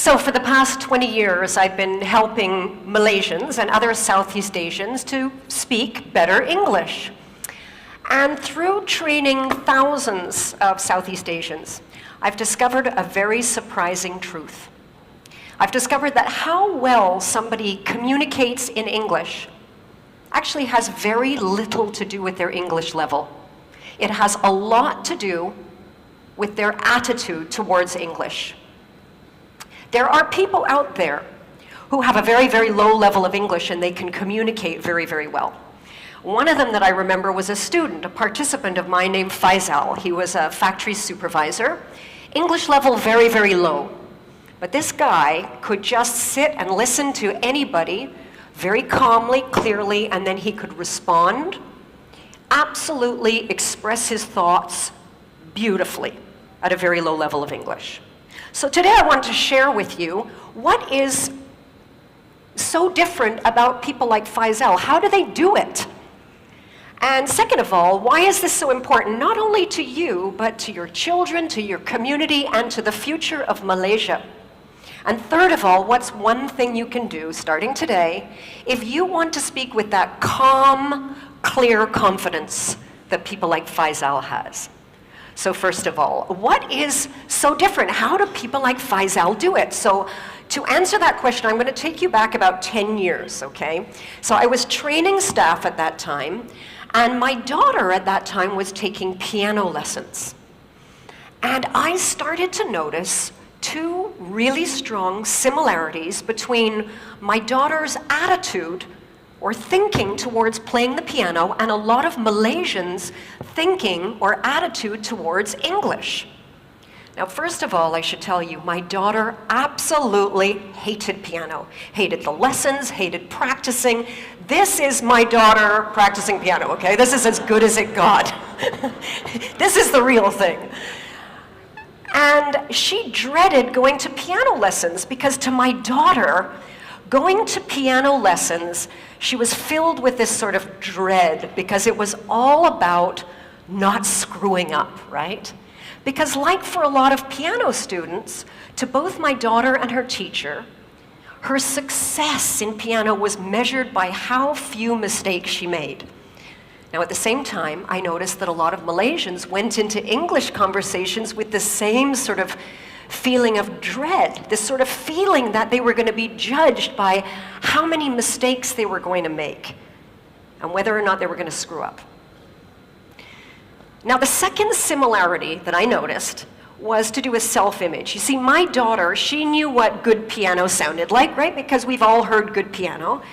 So for the past 20 years, I've been helping Malaysians and other Southeast Asians to speak better English. And through training thousands of Southeast Asians, I've discovered a very surprising truth. I've discovered that how well somebody communicates in English actually has very little to do with their English level. It has a lot to do with their attitude towards English. There are people out there who have a very, very low level of English and they can communicate very, very well. One of them that I remember was a student, a participant of mine named Faisal. He was a factory supervisor. English level very, very low. But this guy could just sit and listen to anybody very calmly, clearly, and then he could respond, absolutely express his thoughts beautifully at a very low level of English. So today I want to share with you what is so different about people like Faisal. How do they do it? And second of all, why is this so important, not only to you, but to your children, to your community, and to the future of Malaysia? And third of all, what's one thing you can do, starting today, if you want to speak with that calm, clear confidence that people like Faisal has? So first of all, what is so different? How do people like Faisal do it? So to answer that question, I'm going to take you back about 10 years, okay? So I was training staff at that time, and my daughter at that time was taking piano lessons. And I started to notice two really strong similarities between my daughter's attitude or thinking towards playing the piano and a lot of Malaysians' thinking or attitude towards English. Now, first of all, I should tell you, my daughter absolutely hated piano. Hated the lessons, hated practicing. This is my daughter practicing piano, okay? This is as good as it got. This is the real thing. And she dreaded going to piano lessons because to my daughter, going to piano lessons, she was filled with this sort of dread because it was all about not screwing up, right? Because like for a lot of piano students, to both my daughter and her teacher, her success in piano was measured by how few mistakes she made. Now at the same time, I noticed that a lot of Malaysians went into English conversations with the same sort of feeling of dread, this sort of feeling that they were going to be judged by how many mistakes they were going to make and whether or not they were going to screw up. Now, the second similarity that I noticed was to do with self-image. You see, my daughter, she knew what good piano sounded like, right? Because we've all heard good piano.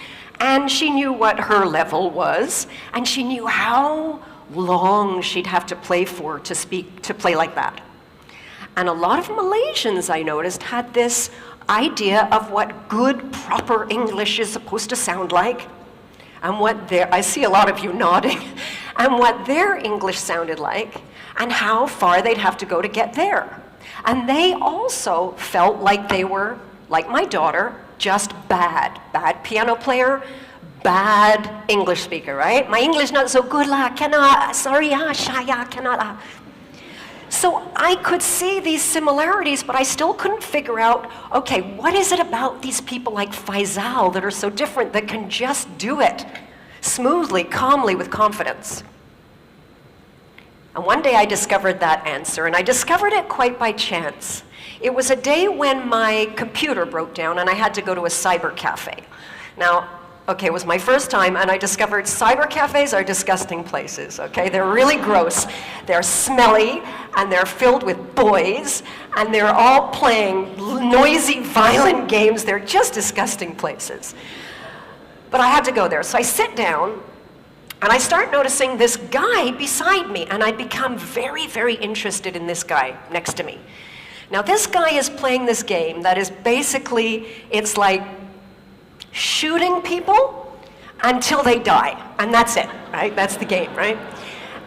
And she knew what her level was, and she knew how long she'd have to play for to play like that. And a lot of Malaysians, I noticed, had this idea of what good, proper English is supposed to sound like, and what I see a lot of you nodding, and what their English sounded like, and how far they'd have to go to get there. And they also felt like they were, like my daughter, just bad. Bad piano player, bad English speaker, right? My English not so good lah, cannot, sorry ah, shaya, cannot ah. So I could see these similarities, but I still couldn't figure out, okay, what is it about these people like Faisal that are so different that can just do it smoothly, calmly, with confidence? And one day I discovered that answer, and I discovered it quite by chance. It was a day when my computer broke down and I had to go to a cyber cafe. Now, okay, it was my first time, and I discovered cyber cafes are disgusting places, okay? They're really gross. They're smelly, and they're filled with boys, and they're all playing noisy, violent games. They're just disgusting places. But I had to go there. So I sit down, and I start noticing this guy beside me, and I become very, very interested in this guy next to me. Now, this guy is playing this game that is basically, it's like shooting people until they die, and that's it, right? That's the game, right?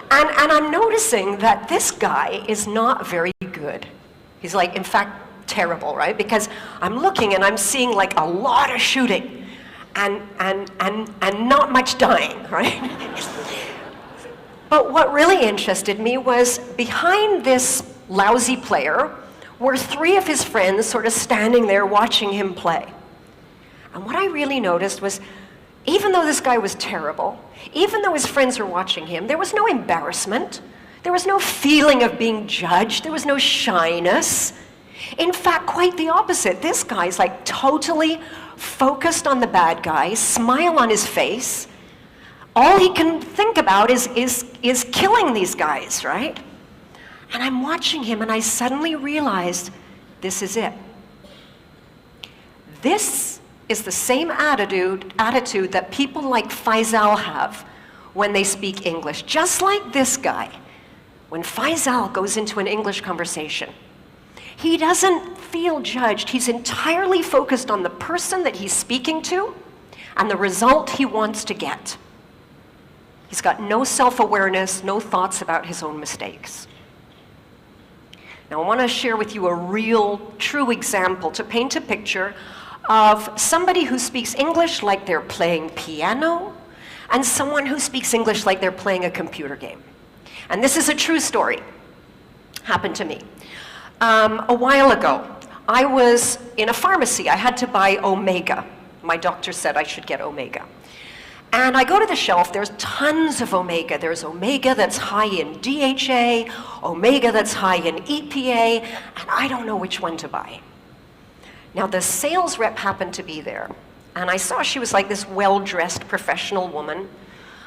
And I'm noticing that this guy is not very good. He's like, in fact, terrible, right? Because I'm looking and I'm seeing like a lot of shooting and not much dying, right? But what really interested me was behind this lousy player were 3 of his friends sort of standing there watching him play. And what I really noticed was, even though this guy was terrible, even though his friends were watching him, there was no embarrassment. There was no feeling of being judged. There was no shyness. In fact, quite the opposite. This guy's like totally focused on the bad guy, smile on his face. All he can think about is killing these guys, right? And I'm watching him and I suddenly realized, this is it. This is the same attitude that people like Faisal have when they speak English. Just like this guy, when Faisal goes into an English conversation, he doesn't feel judged. He's entirely focused on the person that he's speaking to and the result he wants to get. He's got no self-awareness, no thoughts about his own mistakes. Now, I want to share with you a real, true example to paint a picture of somebody who speaks English like they're playing piano and someone who speaks English like they're playing a computer game. And this is a true story. Happened to me. A while ago, I was in a pharmacy. I had to buy Omega. My doctor said I should get Omega. And I go to the shelf, there's tons of Omega. There's Omega that's high in DHA, Omega that's high in EPA, and I don't know which one to buy. Now, the sales rep happened to be there, and I saw she was like this well-dressed professional woman.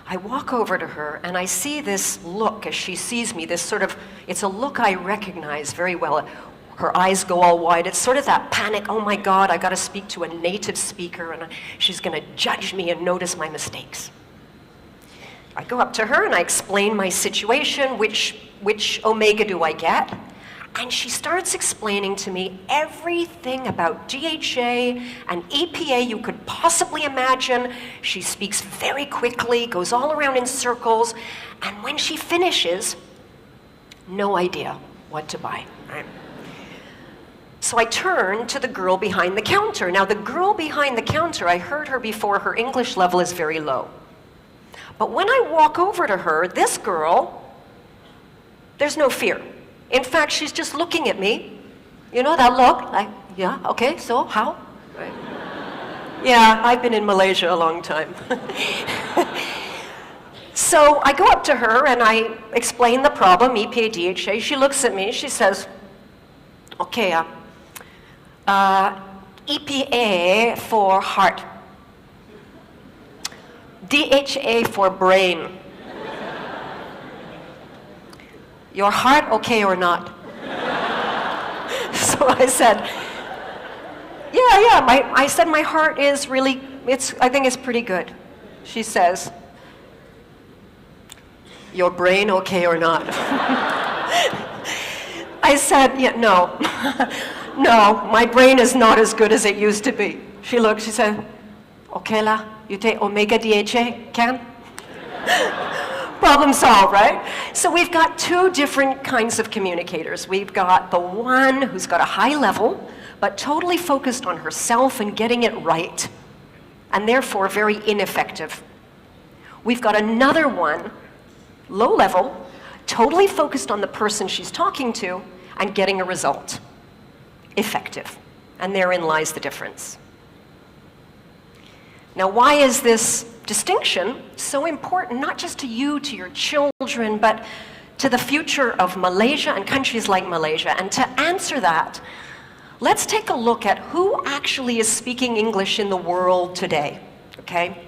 I walk over to her, and I see this look as she sees me, this sort of, it's a look I recognize very well. Her eyes go all wide. It's sort of that panic, oh my God, I gotta speak to a native speaker, and she's gonna judge me and notice my mistakes. I go up to her, and I explain my situation, which Omega do I get? And she starts explaining to me everything about DHA and EPA you could possibly imagine. She speaks very quickly, goes all around in circles, and when she finishes, no idea what to buy, right? So I turn to the girl behind the counter. Now, the girl behind the counter, I heard her before, her English level is very low. But when I walk over to her, this girl, there's no fear. In fact, she's just looking at me. You know that look? Like, yeah, okay, so how? Right. Yeah, I've been in Malaysia a long time. So I go up to her and I explain the problem, EPA, DHA. She looks at me, she says, okay, EPA for heart, DHA for brain. Your heart okay or not? So I said, I said my heart is really, I think it's pretty good. She says, your brain okay or not? I said, yeah, no. No, my brain is not as good as it used to be. She looked, she said, okay la, you take Omega DHA, can? Problem solved, right? So we've got 2 different kinds of communicators. We've got the one who's got a high level, but totally focused on herself and getting it right, and therefore very ineffective. We've got another one, low level, totally focused on the person she's talking to and getting a result, effective. And therein lies the difference. Now, why is this distinction so important, not just to you, to your children, but to the future of Malaysia and countries like Malaysia? And to answer that, let's take a look at who actually is speaking English in the world today, okay?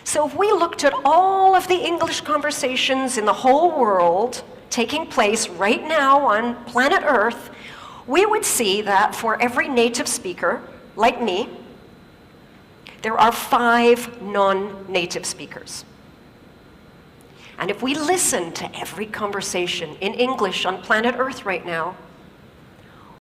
So if we looked at all of the English conversations in the whole world taking place right now on planet Earth, we would see that for every native speaker, like me, there are 5 non-native speakers. And if we listen to every conversation in English on planet Earth right now,